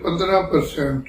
15%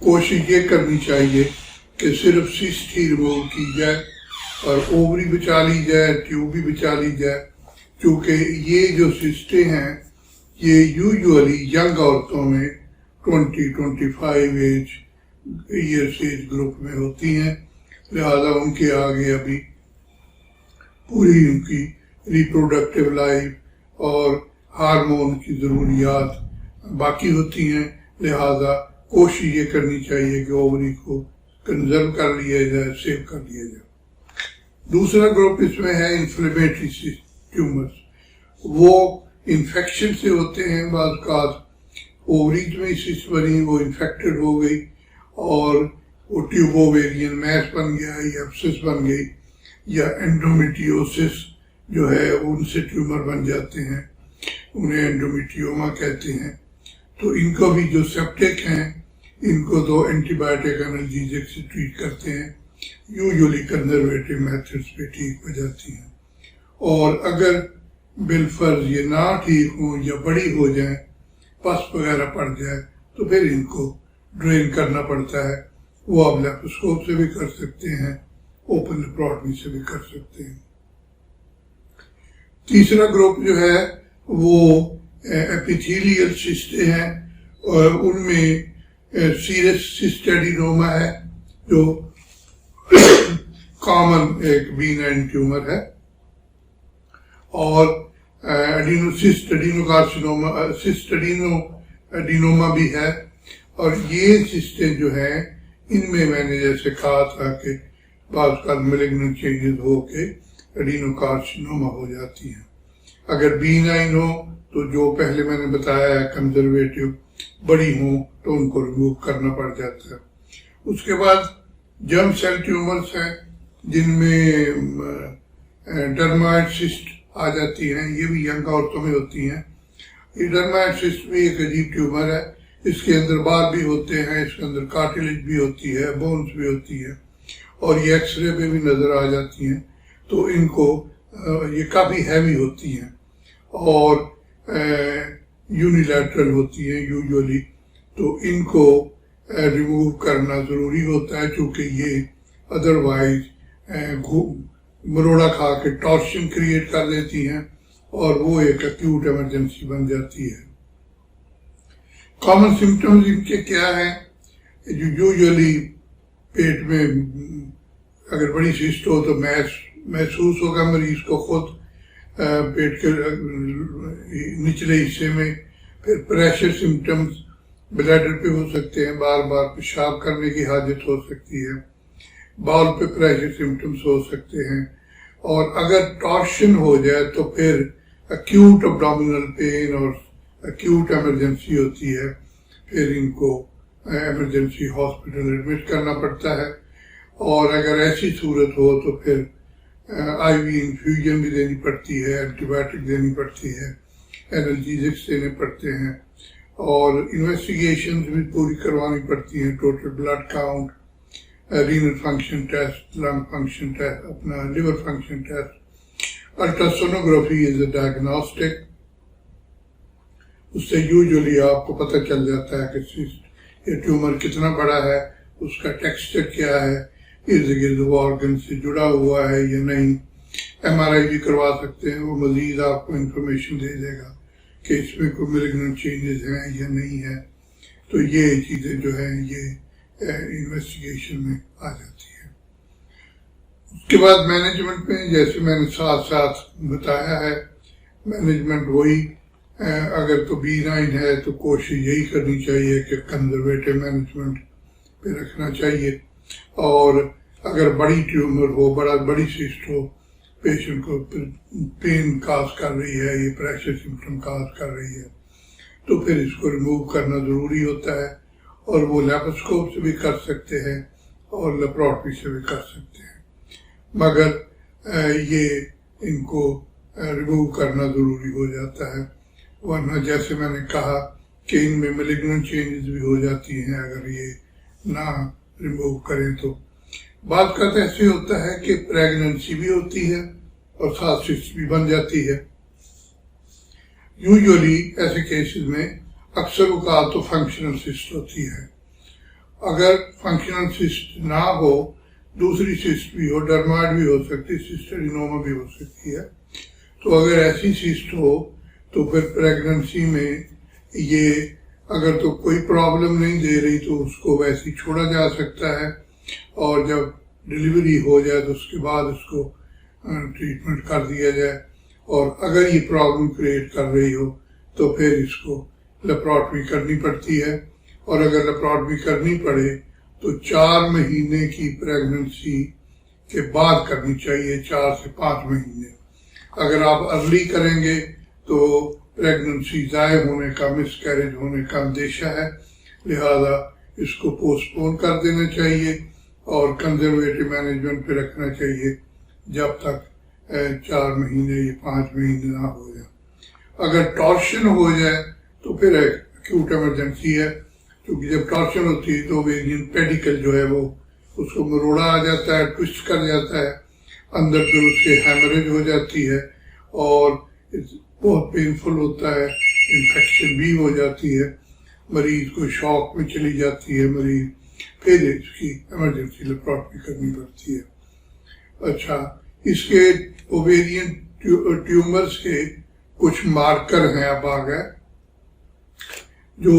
کوشش یہ کرنی چاہیے کہ صرف سسٹ ہی ریموو کی جائے اور اووری بچا لی جائے، ٹیوب بھی بچا لی جائے، کیونکہ یہ جو سسٹیں ہیں یہ یوزولی ینگ عورتوں میں 20-25 ایج گروپ میں ہوتی ہیں، لہذا ان کے آگے ابھی پوری ان کی ریپروڈکٹیو لائف اور ہارمون کی ضروریات باقی ہوتی ہیں، لہذا کوشش یہ کرنی چاہیے کہ اووری کو کنزرو کر لیا جائے، سیو کر لیا جائے۔ دوسرا گروپ اس میں ہے انفلیمیٹری ٹیومرز، وہ انفیکشن سے ہوتے ہیں، بعض اوقات اووریز میں سسٹ بنی، وہ انفیکٹڈ ہو گئی اور وہ ٹیوب اوویرین میس بن گیا یا ایبسس بن گئی، یا انڈومیٹریوسس جو ہے ان سے ٹیومر بن جاتے ہیں، انہیں انڈومیٹریوما کہتے ہیں۔ تو ان کو بھی جو سیپٹک ہیں ان کو تو اینٹی بایوٹک انالجیزک سے ٹریٹ کرتے ہیں، یوزولی کنزرویٹو میتھڈس پہ ٹھیک ہو جاتی ہیں، اور اگر بالفرض یہ نہ ٹھیک ہوں یا بڑی ہو جائیں، پس وغیرہ پڑ جائے، تو پھر ان کو ڈرین کرنا پڑتا ہے، وہ آپ لیپروسکوپ سے بھی کر سکتے ہیں، اوپن لیپروٹمی سے بھی کر سکتے ہیں۔ تیسرا گروپ جو ہے وہ ایپیتھیلیل سسٹیں ہیں، اور ان میں سیرس سسٹ ایڈینوما ہے جو کامن ایک بینائن ٹیومر ہے، اور ایڈینوما بھی ہے، اور یہ سسٹیں جو ہیں ان میں نے جیسے کہا تھا کہ بعض کا میلیگننٹ چینجز ہو کے ایڈینوکارسینوما ہو جاتی ہیں۔ اگر بینائن ہو تو جو پہلے میں نے بتایا ہے کنزرویٹو، بڑی ہوں تو ان کو ریموو کرنا پڑ جاتا ہے۔ اس کے بعد جرم سیل ٹیومرز ہیں جن میں ڈرمائڈ سسٹ آ جاتی ہیں، یہ بھی ینگ عورتوں میں ہوتی ہیں۔ یہ ڈرمائڈ سسٹ بھی ایک عجیب ٹیومر ہے، اس کے اندر بال بھی ہوتے ہیں، اس کے اندر کارٹیلیج بھی ہوتی ہے، بونز بھی ہوتی ہے، اور یہ ایکس رے میں بھی نظر آ جاتی ہیں۔ تو ان کو یہ کافی ہیوی ہوتی ہیں اور یونیلیٹرل ہوتی ہیں یوزولی، تو ان کو ریموو کرنا ضروری ہوتا ہے، چونکہ یہ ادروائز مروڑا کھا کے ٹارشن کریٹ کر دیتی ہیں اور وہ ایک ایکیوٹ ایمرجنسی بن جاتی ہے۔ کامن سمپٹمز ان کے کیا ہیں؟ جو یوزولی پیٹ میں اگر بڑی سسٹ ہو تو محسوس ہوگا مریض کو خود پیٹ کے نچلے حصے میں، پھر پریشر سمپٹمز بلیڈر پہ ہو سکتے ہیں، بار بار پیشاب کرنے کی حاجت ہو سکتی ہے، بال پہ پریشر سمپٹمز ہو سکتے ہیں، اور اگر ٹارشن ہو جائے تو پھر ایکیوٹ ابڈومینل پین اور ایکیوٹ ایمرجنسی ہوتی ہے، پھر ان کو ایمرجنسی ہاسپٹل ایڈمٹ کرنا پڑتا ہے، اور اگر ایسی صورت ہو تو پھر آئی وی انفیوژن بھی دینی پڑتی ہے، اینٹی بایوٹک دینی پڑتی ہے، انالجیزکس دینے پڑتے ہیں، اور انویسٹیگیشنز بھی پوری کروانی پڑتی ہیں، total blood count, renal function test, lung function test, اپنا liver function test. Ultrasonography is a diagnostic, اس سے یوزولی آپ کو پتہ چل جاتا ہے کہ یہ ٹیومر کتنا بڑا ہے، اس کا ٹیکسچر کیا ہے، ارد گرد وہ آرگن سے جڑا ہوا ہے یا نہیں۔ ایم آر آئی بھی کروا سکتے ہیں، وہ مزید آپ کو انفارمیشن دے دے گا کہ اس میں کوئی میلیگننٹ چینجز ہیں یا نہیں ہے۔ تو یہ چیزیں جو ہیں یہ انویسٹیگیشن میں آ جاتی ہے۔ اس کے بعد مینجمنٹ میں جیسے میں نے ساتھ ساتھ بتایا ہے، مینجمنٹ وہی اگر تو بینائن ہے تو کوشش یہی کرنی چاہیے کہ کنزرویٹو مینجمنٹ پہ رکھنا چاہیے، اور اگر بڑی ٹیومر ہو، بڑی سسٹ ہو، پیشنٹ کو پین کاز کر رہی ہے، یہ پریشر سمپٹم کاز کر رہی ہے، تو پھر اس کو ریموو کرنا ضروری ہوتا ہے، اور وہ لیپروسکوپ سے بھی کر سکتے ہیں اور لیپروٹمی سے بھی کر سکتے ہیں، مگر یہ ان کو ریموو کرنا ضروری ہو جاتا ہے، ورنہ جیسے میں نے کہا کہ ان میں میلیگننٹ چینجز بھی ہو جاتی ہیں اگر یہ نہ ریموو کریں تو۔ بعض کا تو ایسے ہوتا ہے کہ پریگننسی بھی ہوتی ہے اور ساتھ سسٹ بھی بن جاتی ہے۔ یوزولی ایسے کیسز میں اکثر اوقات تو فنکشنل سسٹ ہوتی ہے، اگر فنکشنل سسٹ نہ ہو، دوسری سسٹ بھی ہو، ڈرمائڈ بھی ہو سکتی، سسٹرینوما بھی ہو سکتی ہے، تو اگر ایسی سسٹ ہو تو پھر پریگننسی میں یہ اگر تو کوئی پرابلم نہیں دے رہی تو اس کو ویسے ہی چھوڑا جا سکتا ہے، اور جب ڈلیوری ہو جائے تو اس کے بعد اس کو ٹریٹمنٹ کر دیا جائے، اور اگر یہ پرابلم کریٹ کر رہی ہو تو پھر اس کو لیپروٹمی کرنی پڑتی ہے، اور اگر لیپروٹمی کرنی پڑے تو 4 مہینے کی پریگننسی کے بعد کرنی چاہیے، 4 سے 5 مہینے۔ اگر آپ ارلی کریں گے تو پریگننسی ضائع ہونے کا، مس کیریج ہونے کا اندیشہ ہے، لہذا اس کو پوسٹ پون کر دینا چاہیے اور کنزرویٹو مینجمنٹ پہ رکھنا چاہیے جب تک 4 مہینے یا 5 مہینے نہ ہو جائے۔ اگر ٹارشن ہو جائے تو پھر ایکوٹ ایمرجنسی ہے، کیونکہ جب ٹارشن ہوتی ہے تو اوویرین پیڈیکل جو ہے وہ اس کو مروڑا آ جاتا ہے، ٹوسٹ کر جاتا ہے، اندر پھر اس سے ہیمریج ہو جاتی ہے اور بہت پینفل ہوتا ہے، انفیکشن بھی ہو جاتی ہے، مریض کو شوق میں چلی جاتی ہے مریض، پھر اس کی ایمرجنسی لیپروٹمی کرنی پڑتی ہے۔ اچھا، اس کے اوویرین ٹیومرز کے کچھ مارکر ہیں، اب آ گئے، جو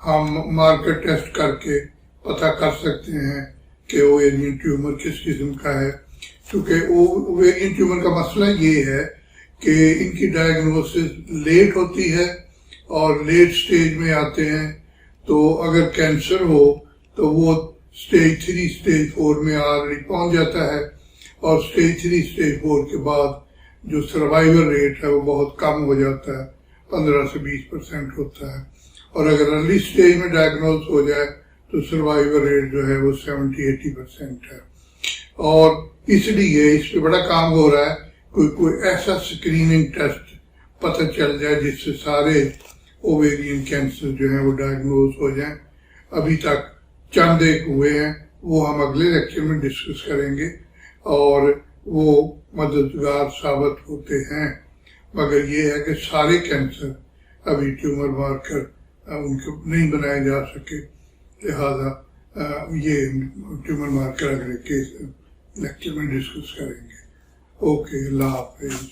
ہم مارکر ٹیسٹ کر کے پتہ کر سکتے ہیں کہ اوویرین ٹیومر کس قسم کا ہے، کیونکہ اوویرین ٹیومر کا مسئلہ یہ ہے کہ ان کی ڈائگنوسس لیٹ ہوتی ہے اور لیٹ سٹیج میں آتے ہیں، تو اگر کینسر ہو تو وہ سٹیج 3 سٹیج 4 میں آلریڈی پہنچ جاتا ہے، اور سٹیج 3 سٹیج 4 کے بعد جو سروائیول ریٹ ہے وہ بہت کم ہو جاتا ہے، 15 سے 20% ہوتا ہے، اور اگر ارلی سٹیج میں ڈائگنوز ہو جائے تو سروائیول ریٹ جو ہے وہ 70-80% ہے۔ اور اس لیے اس پہ بڑا کام ہو رہا ہے، کوئی ایسا اسکریننگ ٹیسٹ پتہ چل جائے جس سے سارے اوویرین کینسر جو ہیں وہ ڈائگنوز ہو جائیں۔ ابھی تک چند ایک ہوئے ہیں، وہ ہم اگلے لیکچر میں ڈسکس کریں گے، اور وہ مددگار ثابت ہوتے ہیں، مگر یہ ہے کہ سارے کینسر ابھی ٹیومر مارکر ان کو نہیں بنائے جا سکے، لہذا یہ ٹیومر مارکر اگلے لیکچر میں ڈسکس کریں گے۔ اوکے، اللہ حافظ۔